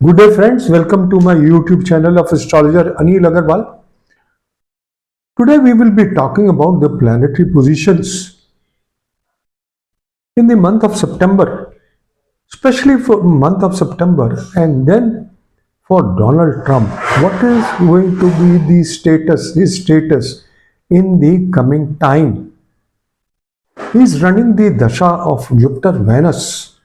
Good day, friends. Welcome to my YouTube channel of Astrologer Anil Aggarwala. Today, we will be talking about the planetary positions in the month of September, especially for month of September, and then for Donald Trump. What is going to be his status in the coming time? He is running the dasha of Jupiter Venus.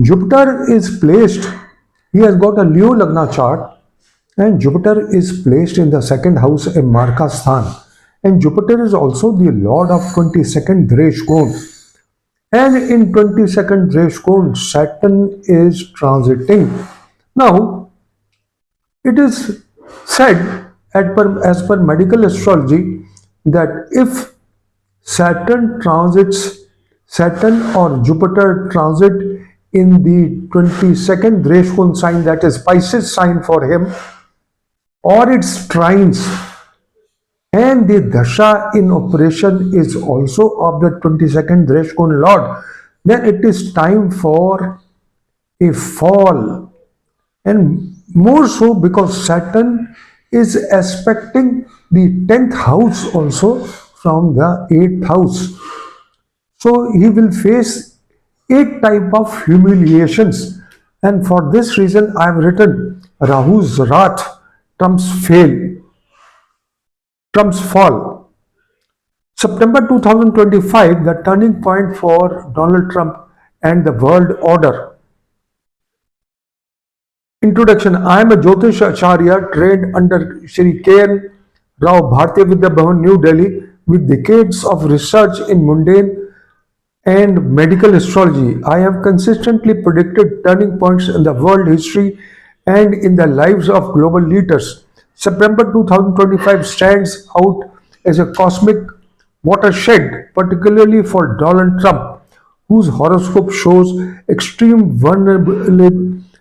Jupiter is placed, he has got a Leo Lagna chart, and Jupiter is placed in the second house, a Marka Sthan. And Jupiter is also the lord of 22nd Dreshkon. And in 22nd Dreshkon, Saturn is transiting. Now, it is said as per medical astrology that if Saturn or Jupiter transit in the 22nd Dreshkon sign, that is Pisces sign for him, or its trines, and the dasha in operation is also of the 22nd Dreshkon Lord, then it is time for a fall. And more so because Saturn is aspecting the 10th house also from the 8th house. So he will face 8 type of humiliations. And for this reason, I have written Rahu's wrath, Trump's fall. September 2025, the turning point for Donald Trump and the world order. Introduction. I am a Jyotish Acharya trained under Shri K.N. Rao Bhartiya Vidya Bhavan, New Delhi, with decades of research in mundane and medical astrology. I have consistently predicted turning points in the world history and in the lives of global leaders. September 2025 stands out as a cosmic watershed, particularly for Donald Trump, whose horoscope shows extreme vulnerability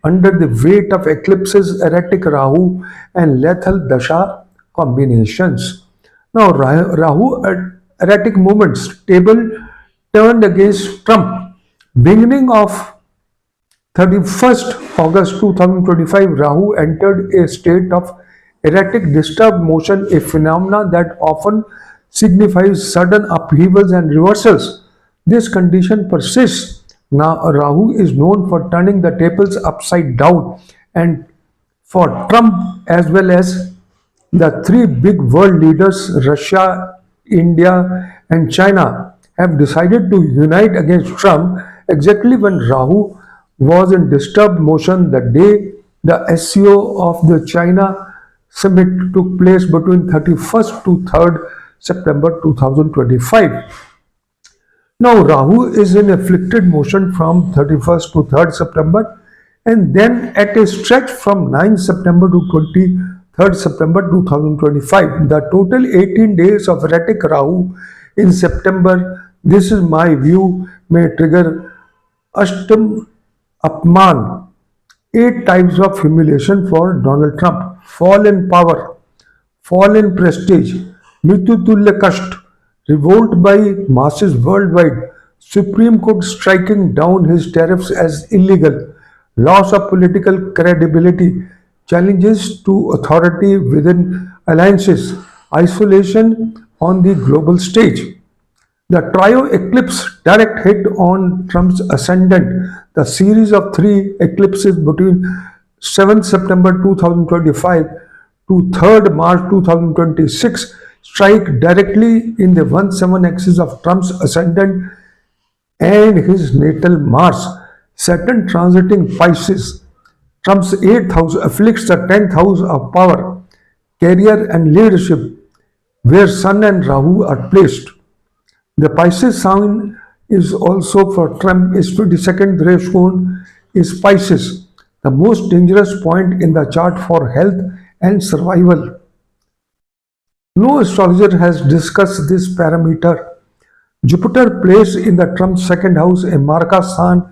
under the weight of eclipses, erratic Rahu, and lethal Dasha combinations. Now, Rahu erratic movements table turned against Trump. Beginning of 31st August 2025, Rahu entered a state of erratic disturbed motion, a phenomenon that often signifies sudden upheavals and reversals. This condition persists. Now, Rahu is known for turning the tables upside down, and for Trump as well as the three big world leaders, Russia, India, and China, have decided to unite against Trump exactly when Rahu was in disturbed motion the day the SCO of the China summit took place between 31st to 3rd September 2025. Now, Rahu is in afflicted motion from 31st to 3rd September, and then at a stretch from 9th September to 23rd September 2025. The total 18 days of erratic Rahu in September, this is my view, may trigger Ashtam Apman, 8 types of humiliation for Donald Trump: fall in power, fall in prestige, Mritutulya Kasht, revolt by masses worldwide, Supreme Court striking down his tariffs as illegal, loss of political credibility, challenges to authority within alliances, isolation on the global stage. The trio eclipse direct hit on Trump's ascendant. The series of 3 eclipses between 7th September 2025 to 3rd March 2026 strike directly in the 1-7 axis of Trump's ascendant and his natal Mars. Saturn transiting Pisces, Trump's 8th house, afflicts the 10th house of power, career, and leadership, where Sun and Rahu are placed. The Pisces sign is also for Trump is 22nd Dreshkon is Pisces, the most dangerous point in the chart for health and survival. No astrologer has discussed this parameter. Jupiter placed in the Trump's second house, a Marka San,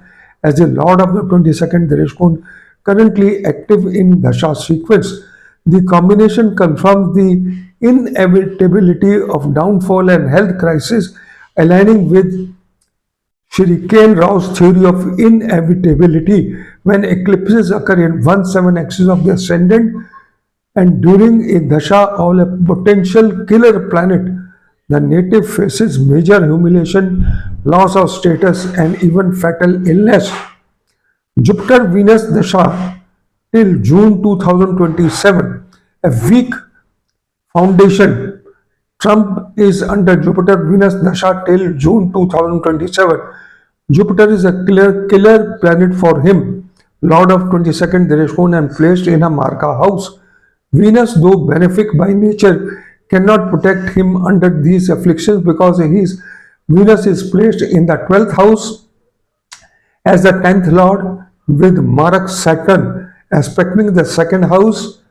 as the lord of the 22nd Dreshkon, currently active in Dasha sequence. The combination confirms the inevitability of downfall and health crisis, aligning with Shri Ken Rao's theory of inevitability when eclipses occur in 1/7 axis of the ascendant and during a dasha of a potential killer planet, the native faces major humiliation, loss of status, and even fatal illness. Jupiter Venus Dasha till June 2027, a weak foundation. Trump is under Jupiter Venus Dasha till June 2027. Jupiter is a killer planet for him, Lord of 22nd Direshkon and placed in a Marka house. Venus, though benefic by nature, cannot protect him under these afflictions because his Venus is placed in the 12th house as the 10th lord with Marak Saturn aspecting the second house,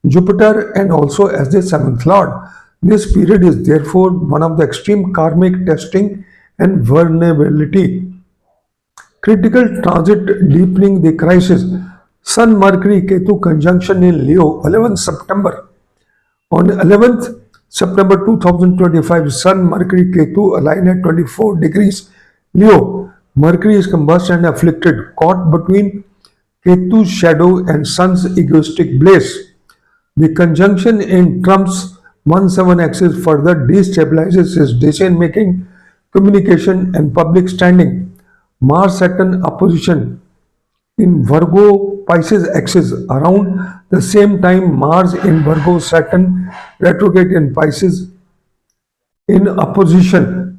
Jupiter, and also as the seventh lord. This period is therefore one of the extreme karmic testing and vulnerability. Critical transit deepening the crisis. Sun Mercury Ketu conjunction in Leo, 11th September. On 11th September 2025, Sun Mercury Ketu align at 24 degrees Leo. Mercury is combust and afflicted, caught between Ketu's shadow and Sun's egoistic blaze. The conjunction in Trump's 1/7 axis further destabilizes his decision making, communication, and public standing. Mars Saturn opposition in Virgo Pisces axis around the same time Mars in Virgo Saturn retrograde in Pisces in opposition.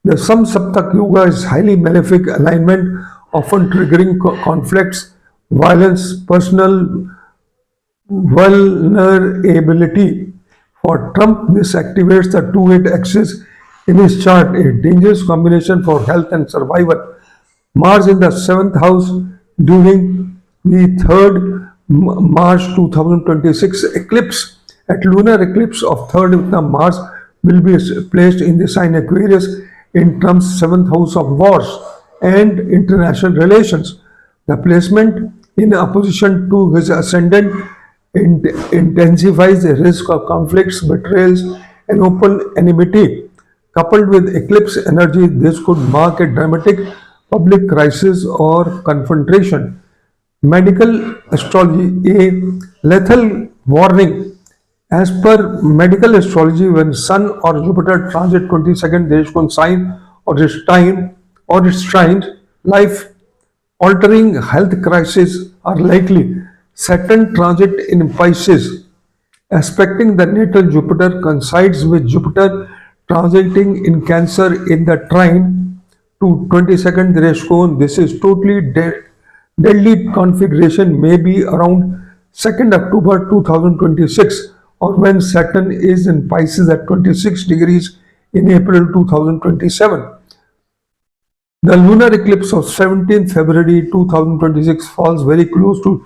The Samsaptak Yoga is highly malefic alignment, often triggering conflicts, violence, personal vulnerability. For Trump, this activates the 2-8 axis in his chart, a dangerous combination for health and survival. Mars in the 7th house during the 3rd March 2026 eclipse. At lunar eclipse of 3rd of the Mars will be placed in the sign Aquarius in Trump's 7th house of wars and international relations. The placement in opposition to his ascendant intensifies the risk of conflicts, betrayals, and open enmity. Coupled with eclipse energy, this could mark a dramatic public crisis or confrontation. Medical astrology, a lethal warning. As per medical astrology, when Sun or Jupiter transit 22nd Deshkon sign or its trine, life altering health crises are likely. Saturn transit in Pisces, aspecting the natal Jupiter, coincides with Jupiter transiting in Cancer in the trine to 22nd Direshkon. This is totally deadly configuration may be around 2nd October 2026 or when Saturn is in Pisces at 26 degrees in April 2027. The lunar eclipse of 17th February 2026 falls very close to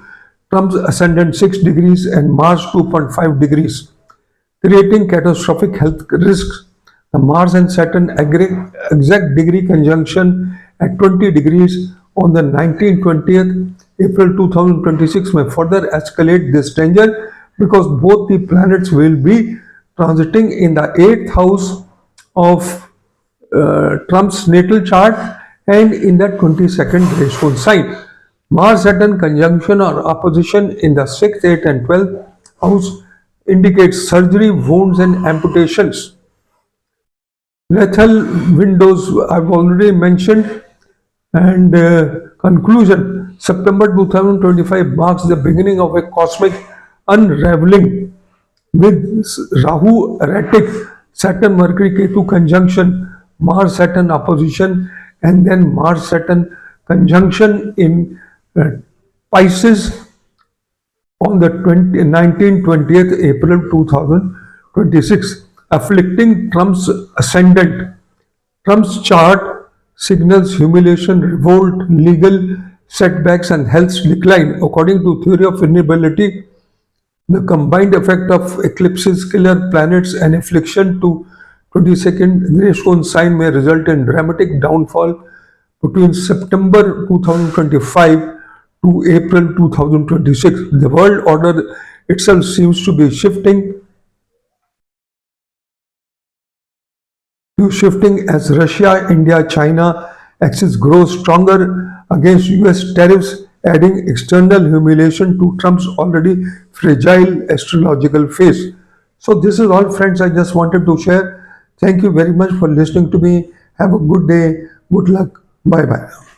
Trump's ascendant 6 degrees and Mars 2.5 degrees, creating catastrophic health risks. The Mars and Saturn exact degree conjunction at 20 degrees on the 19th-20th April 2026 may further escalate this danger because both the planets will be transiting in the 8th house of Trump's natal chart and in the 22nd Direshkon sign. Mars Saturn conjunction or opposition in the 6th, 8th, and 12th house indicates surgery, wounds, and amputations. Lethal windows I've already mentioned, and conclusion. September 2025 marks the beginning of a cosmic unraveling with Rahu erratic, Saturn Mercury Ketu conjunction, Mars Saturn opposition, and then Mars Saturn conjunction in Pisces on the 19th-20th April 2026, afflicting Trump's ascendant. Trump's chart signals humiliation, revolt, legal setbacks, and health decline. According to theory of inability, the combined effect of eclipses, killer planets, and affliction to 22nd Greshon sign may result in dramatic downfall between September 2025 to April 2026. The world order itself seems to be shifting as Russia, India, China, Axis grows stronger against US tariffs, adding external humiliation to Trump's already fragile astrological face. So, this is all, friends, I just wanted to share. Thank you very much for listening to me. Have a good day. Good luck. Bye bye.